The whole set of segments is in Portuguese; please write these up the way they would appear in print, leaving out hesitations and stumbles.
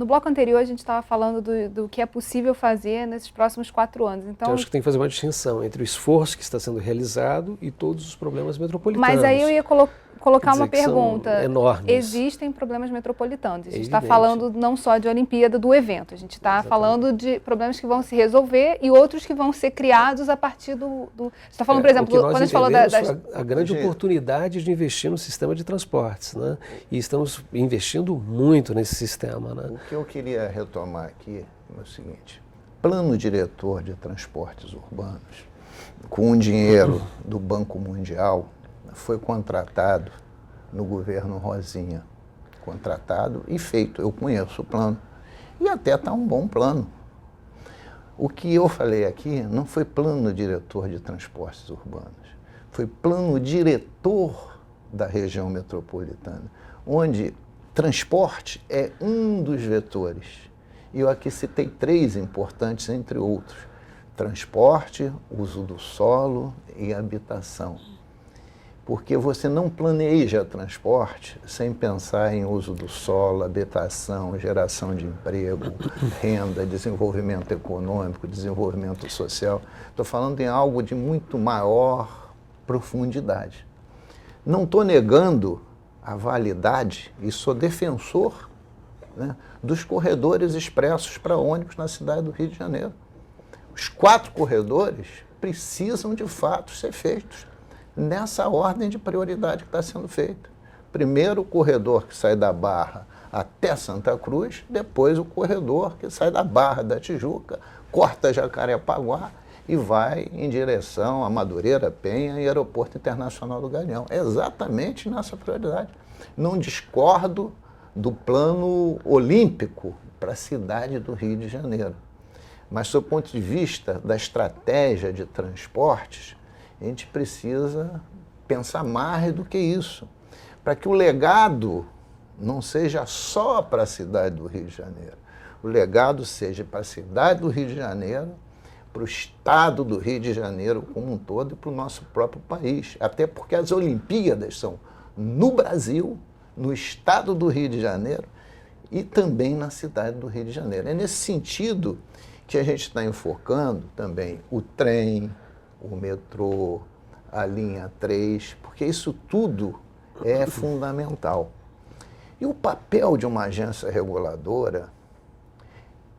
No bloco anterior, a gente estava falando do que é possível fazer nesses próximos 4 anos. Então, eu acho que tem que fazer uma distinção entre o esforço que está sendo realizado e todos os problemas metropolitanos. Mas aí eu ia colocar uma pergunta. São enormes. Existem problemas metropolitanos. A gente está evidente. Falando não só de Olimpíada, do evento. A gente está falando de problemas que vão se resolver e outros que vão ser criados a partir do... Você está falando, por exemplo, quando a gente falou a grande oportunidade de investir no sistema de transportes, né? E estamos investindo muito nesse sistema, né? O que eu queria retomar aqui é o seguinte: plano diretor de transportes urbanos, com o dinheiro do Banco Mundial, foi contratado no governo Rosinha. Contratado e feito. Eu conheço o plano. E até está um bom plano. O que eu falei aqui não foi plano diretor de transportes urbanos. Foi plano diretor da região metropolitana, onde transporte é um dos vetores. E eu aqui citei 3 importantes, entre outros: transporte, uso do solo e habitação. Porque você não planeja transporte sem pensar em uso do solo, habitação, geração de emprego, renda, desenvolvimento econômico, desenvolvimento social. Estou falando em algo de muito maior profundidade. Não estou negando a validade, e sou defensor, né, dos corredores expressos para ônibus na cidade do Rio de Janeiro. Os 4 corredores precisam, de fato, ser feitos nessa ordem de prioridade que está sendo feita. Primeiro o corredor que sai da Barra até Santa Cruz, depois o corredor que sai da Barra da Tijuca, corta Jacarepaguá e vai em direção a Madureira, Penha e Aeroporto Internacional do Galeão. É exatamente nessa prioridade. Não discordo do plano olímpico para a cidade do Rio de Janeiro. Mas, sob o ponto de vista da estratégia de transportes, a gente precisa pensar mais do que isso, para que o legado não seja só para a cidade do Rio de Janeiro. O legado seja para a cidade do Rio de Janeiro, para o estado do Rio de Janeiro como um todo e para o nosso próprio país. Até porque as Olimpíadas são no Brasil, no estado do Rio de Janeiro e também na cidade do Rio de Janeiro. É nesse sentido que a gente está enfocando também o trem, o metrô, a linha 3, porque isso tudo é fundamental. E o papel de uma agência reguladora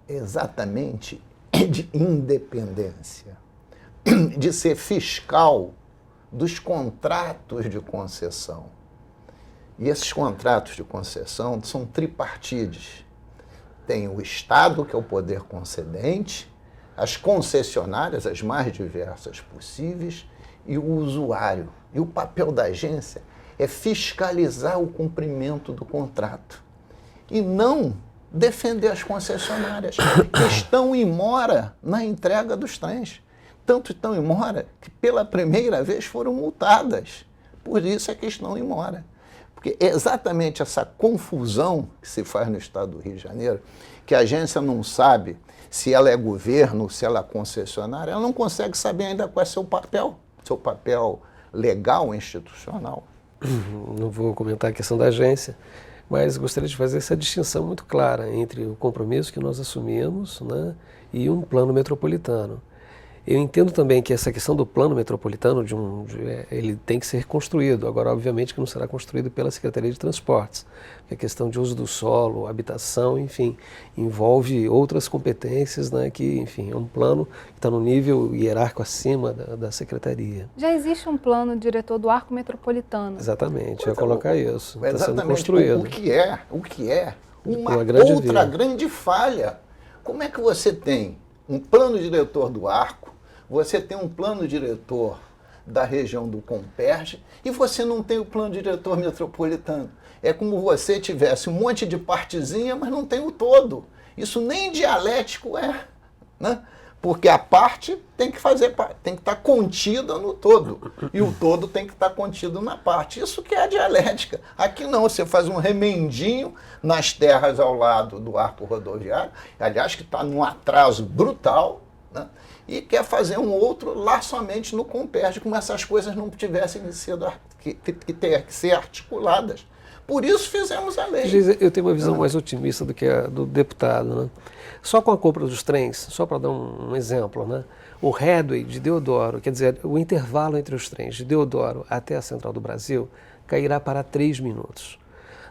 é exatamente de independência, de ser fiscal dos contratos de concessão. E esses contratos de concessão são tripartides. Tem o Estado, que é o poder concedente, as concessionárias, as mais diversas possíveis, e o usuário. E o papel da agência é fiscalizar o cumprimento do contrato e não defender as concessionárias que estão em mora na entrega dos trens. Tanto estão em mora que pela primeira vez foram multadas. Por isso é que estão em mora. Porque é exatamente essa confusão que se faz no estado do Rio de Janeiro, que a agência não sabe se ela é governo, se ela é concessionária, ela não consegue saber ainda qual é seu papel legal, institucional. Não vou comentar a questão da agência, mas gostaria de fazer essa distinção muito clara entre o compromisso que nós assumimos, né, e um plano metropolitano. Eu entendo também que essa questão do plano metropolitano, ele tem que ser construído. Agora, obviamente que não será construído pela Secretaria de Transportes. A questão de uso do solo, habitação, enfim, envolve outras competências, né, que, enfim, é um plano que está no nível hierárquico acima da Secretaria. Já existe um plano diretor do Arco Metropolitano. Exatamente, eu ia colocar isso. Está sendo Exatamente. construído. O que é uma outra grande falha. Como é que você tem um plano diretor do Arco, você tem um plano diretor da região do Comperj e você não tem o plano diretor metropolitano? É como você tivesse um monte de partezinha, mas não tem o todo. Isso nem dialético é, né? Porque a parte tem que estar contida no todo. E o todo tem que estar contido na parte. Isso que é a dialética. Aqui não, você faz um remendinho nas terras ao lado do arco rodoviário, aliás, que está num atraso brutal, né? E quer fazer um outro lá somente no Comperj, como essas coisas não tivessem sido que ser articuladas. por isso fizemos a lei. Eu tenho uma visão mais otimista do que a do deputado, né? Só com a compra dos trens, só para dar um exemplo, né? O headway de Deodoro, quer dizer, o intervalo entre os trens de Deodoro até a Central do Brasil, cairá para 3 minutos.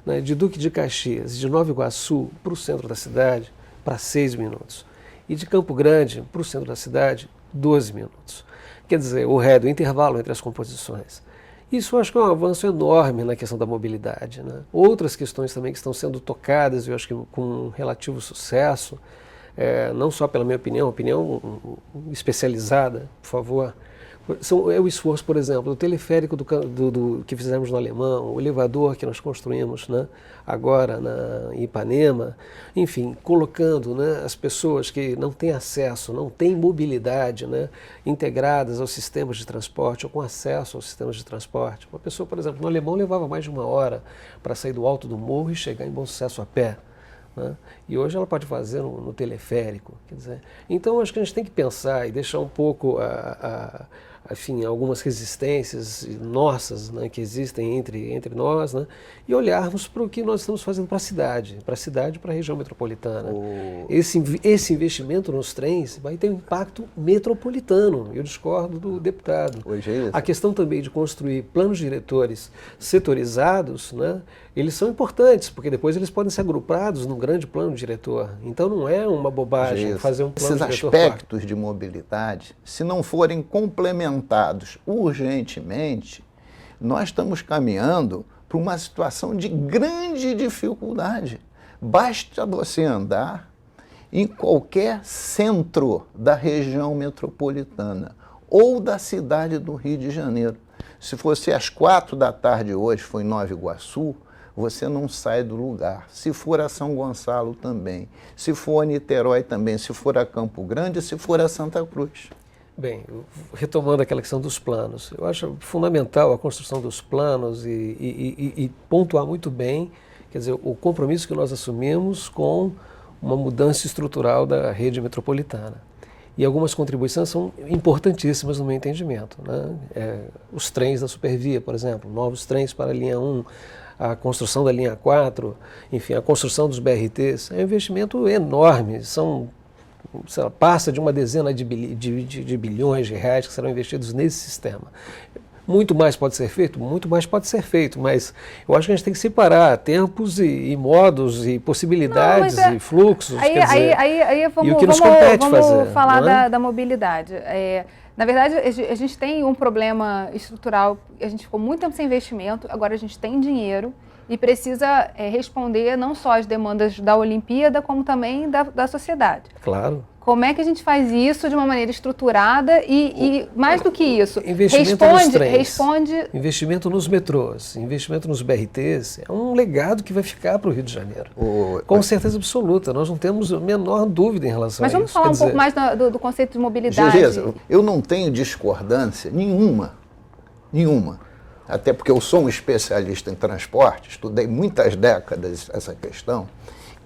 Né? De Duque de Caxias, de Nova Iguaçu para o centro da cidade, para 6 minutos. E de Campo Grande para o centro da cidade, 12 minutos. Quer dizer, o headway, o intervalo entre as composições. Isso eu acho que é um avanço enorme na questão da mobilidade, né? Outras questões também que estão sendo tocadas, eu acho que com relativo sucesso, não só pela minha opinião especializada, por favor, é o esforço, por exemplo, do teleférico que fizemos no Alemão, o elevador que nós construímos, né, agora em Ipanema, enfim, colocando, né, as pessoas que não têm acesso, não têm mobilidade, né, integradas aos sistemas de transporte ou com acesso aos sistemas de transporte. Uma pessoa, por exemplo, no Alemão levava mais de 1 hora para sair do alto do morro e chegar em Bom Sucesso a pé. Né? E hoje ela pode fazer no teleférico. Quer dizer, então acho que a gente tem que pensar e deixar um pouco enfim, algumas resistências nossas, né, que existem entre nós, né, e olharmos para o que nós estamos fazendo para a cidade, para a região metropolitana. Esse investimento nos trens vai ter um impacto metropolitano, eu discordo do deputado. Hoje é isso. A questão também de construir planos diretores setorizados, né, eles são importantes, porque depois eles podem ser agrupados num grande plano diretor. Então não é uma bobagem fazer um plano diretor. Esses aspectos de mobilidade, se não forem complementados urgentemente, nós estamos caminhando para uma situação de grande dificuldade. Basta você andar em qualquer centro da região metropolitana ou da cidade do Rio de Janeiro. Se fosse às 4 da tarde hoje, foi em Nova Iguaçu, você não sai do lugar. Se for a São Gonçalo também, se for a Niterói também, se for a Campo Grande, se for a Santa Cruz. Bem, retomando aquela questão dos planos, eu acho fundamental a construção dos planos e pontuar muito bem, quer dizer, o compromisso que nós assumimos com uma mudança estrutural da rede metropolitana. E algumas contribuições são importantíssimas no meu entendimento, né? Os trens da Supervia, por exemplo, novos trens para a linha 1, a construção da linha 4, enfim, a construção dos BRTs, é um investimento enorme, passa de uma dezena de bilhões de reais que serão investidos nesse sistema. Muito mais pode ser feito? Muito mais pode ser feito, mas eu acho que a gente tem que separar tempos e modos e possibilidades e fluxos. Vamos, e o que nos compete fazer. Falar da mobilidade. Na verdade, a gente tem um problema estrutural, a gente ficou muito tempo sem investimento, agora a gente tem dinheiro e precisa responder não só às demandas da Olimpíada, como também da sociedade. Claro. Como é que a gente faz isso de uma maneira estruturada e mais do que isso, investimento nos trens, responde... Investimento nos metrôs, investimento nos BRTs, é um legado que vai ficar para o Rio de Janeiro. Com certeza absoluta, nós não temos a menor dúvida em relação a isso. Mas vamos falar um pouco mais do conceito de mobilidade. Beleza, eu não tenho discordância nenhuma, até porque eu sou um especialista em transporte, estudei muitas décadas essa questão,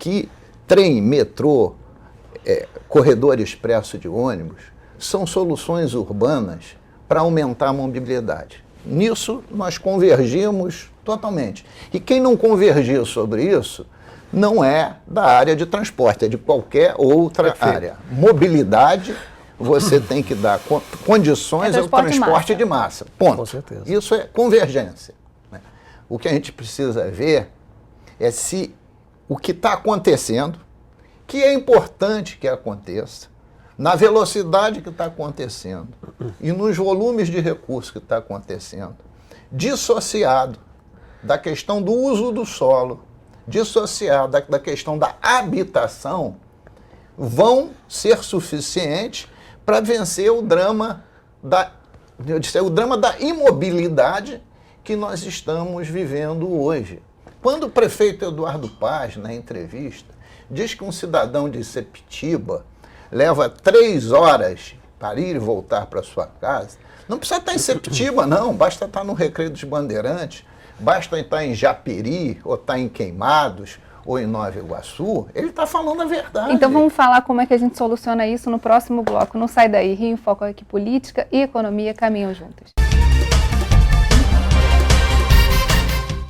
que trem, metrô, corredor expresso de ônibus, são soluções urbanas para aumentar a mobilidade. Nisso nós convergimos totalmente. E quem não convergir sobre isso não é da área de transporte, é de qualquer outra área. Mobilidade, você tem que dar condições ao transporte de massa. Ponto. Com certeza. Isso é convergência. O que a gente precisa ver é se o que está acontecendo, que é importante que aconteça, na velocidade que está acontecendo e nos volumes de recursos que está acontecendo, dissociado da questão do uso do solo, dissociado da questão da habitação, vão ser suficientes para vencer o drama da imobilidade que nós estamos vivendo hoje. Quando o prefeito Eduardo Paz, na entrevista, diz que um cidadão de Sepetiba leva 3 horas para ir e voltar para sua casa, não precisa estar em Sepetiba, não, basta estar no Recreio dos Bandeirantes, basta estar em Japeri, ou estar em Queimados, ou em Nova Iguaçu, ele está falando a verdade. Então vamos falar como é que a gente soluciona isso no próximo bloco. Não sai daí, Rio em Foco aqui, política e economia caminham juntas.